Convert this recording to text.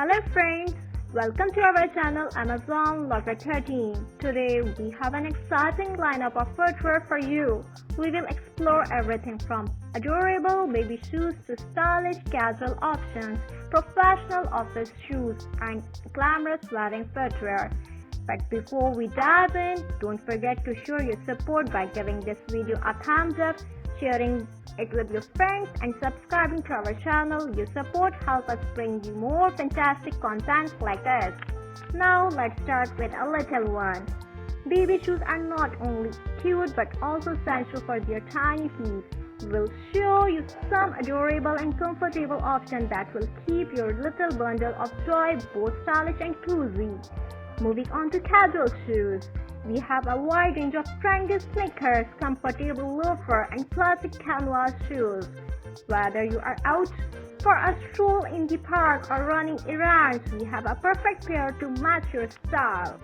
Hello friends, welcome to our channel Amazon Lover 13. Today we have an exciting lineup of footwear for you. We will explore everything from adorable baby shoes to stylish casual options, professional office shoes and glamorous wedding footwear. But before we dive in, don't forget to show your support by giving this video a thumbs up, sharing it with your friends and subscribing to our channel. Your support helps us bring you more fantastic content like this. Now let's start with a little one. Baby shoes are not only cute but also essential for their tiny feet. We'll show you some adorable and comfortable options that will keep your little bundle of joy both stylish and cozy. Moving on to casual shoes. We have a wide range of trendy sneakers, comfortable loafer and classic canvas shoes. Whether you are out for a stroll in the park or running errands, we have a perfect pair to match your style.